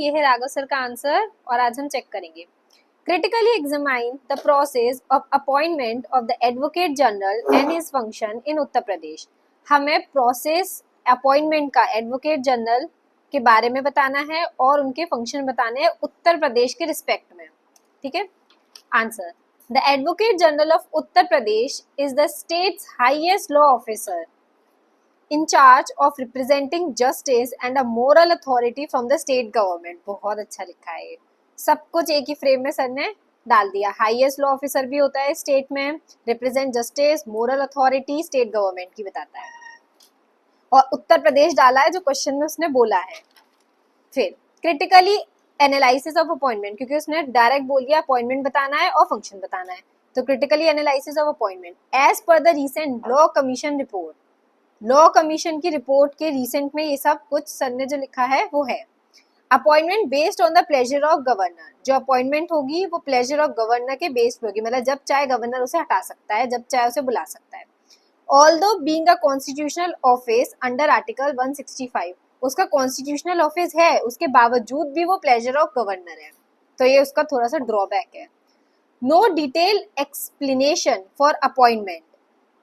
ये है राघव सर का आंसर और आज हम चेक करेंगे। Critically examine the process of appointment of the advocate general and his function in Uttar Pradesh. हमें प्रोसेस अपॉइंटमेंट का एडवोकेट जनरल के बारे में बताना है और उनके फंक्शन बताने हैं उत्तर प्रदेश के रिस्पेक्ट में। ठीक है, answer the advocate general of Uttar Pradesh is the states highest law officer in charge of representing justice and a moral authority from the state government। बहुत अच्छा लिखा है, ये सब कुछ एक ही फ्रेम में सर ने डाल दिया। हाईएस्ट लॉ ऑफिसर भी होता है स्टेट में, represent justice, moral authority state government की बताता है, और उत्तर प्रदेश डाला है जो क्वेश्चन में उसने बोला है। फिर क्रिटिकली एनालिसिस ऑफ अपॉइंटमेंट, क्योंकि उसने डायरेक्ट बोल दिया अपॉइंटमेंट बताना है और फंक्शन बताना है, तो critically analysis of appointment as per the recent law commission report. Law commission की रिपोर्ट के रिसेंट में ये सब कुछ सर ने जो लिखा है वो है appointment based on the pleasure of governor. जो अपॉइंटमेंट होगी वो प्लेजर ऑफ गवर्नर के बेस पे होगी, मतलब जब चाहे गवर्नर उसे हटा सकता है, जब चाहे उसे बुला सकता है। Although being a constitutional office under article 165, उसका कॉन्स्टिट्यूशनल ऑफिस है, उसके बावजूद भी वो प्लेजर ऑफ गवर्नर है, तो ये उसका थोड़ा सा ड्रॉबैक है। No detail explanation for appointment,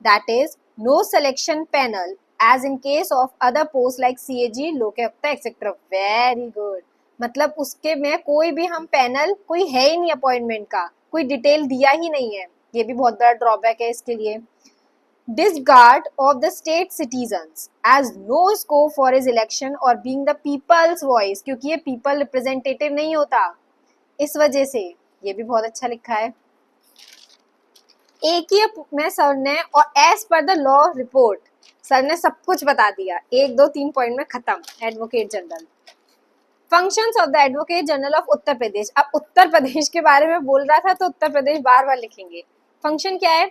that is no selection panel as in case of other posts like CAG, Lokayukta etcetera. Very good, मतलब उसके में कोई भी हम पैनल कोई है ही नहीं अपॉइंटमेंट का, कोई डिटेल दिया ही नहीं है, ये भी बहुत बड़ा ड्रॉबैक है इसके लिए। disregard of the state citizens as no scope for his election or being the people's voice, क्योंकि ये people representative नहीं होता, इस वजह से ये भी बहुत अच्छा लिखा है। एक ही में सर ने और as per the law report sir ने सब कुछ बता दिया, 1 2 3 पॉइंट में खत्म। Advocate general functions of the advocate general of Uttar Pradesh. अब उत्तर प्रदेश के बारे में बोल रहा था तो उत्तर प्रदेश बार बार लिखेंगे। फंक्शन क्या है?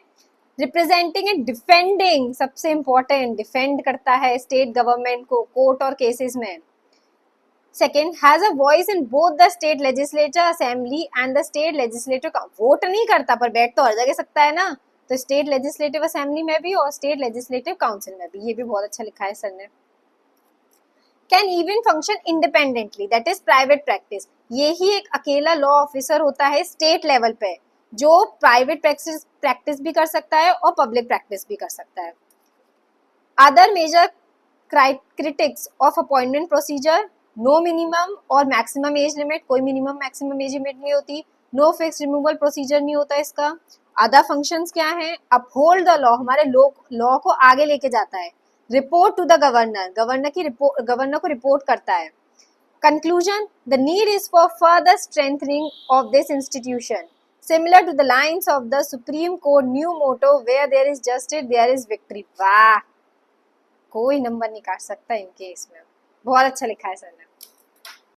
रिप्रेजेंटिंग एंड डिफेंडिंग, सबसे इंपॉर्टेंट, डिफेंड करता है स्टेट गवर्नमेंट को कोर्ट और केसेस में। Second, has a voice in both the state legislature assembly and the state legislative. Vote नहीं करता पर बैठ तो हर जगह सकता है ना, तो स्टेट लेजिस्लेटिव असेंबली में भी और स्टेट लेजिस्लेटिव काउंसिल में भी, ये भी बहुत अच्छा लिखा है सर ने। Can even function independently, that is private practice. ये ही एक अकेला लॉ ऑफिसर होता है स्टेट लेवल पे जो प्राइवेट प्रैक्टिस भी कर सकता है और पब्लिक प्रैक्टिस भी कर सकता है। Other major critics of appointment procedure, no minimum और मैक्सिमम एज लिमिट, कोई मिनिमम मैक्सिमम एज लिमिट नहीं होती। नो फिक्स रिमूवल प्रोसीजर नहीं होता इसका। अदर फंक्शंस क्या हैं? अपहोल्ड द लॉ, हमारे लॉ को आगे लेके जाता है। Report to the governor, governor को रिपोर्ट करता है। Conclusion, the need is for further strengthening of this institution similar to the lines of the Supreme Court new motto where there is justice there is victory. वाह, कोई number नहीं काट सकता इनके, इसमें बहुत अच्छा लिखा है सर ने।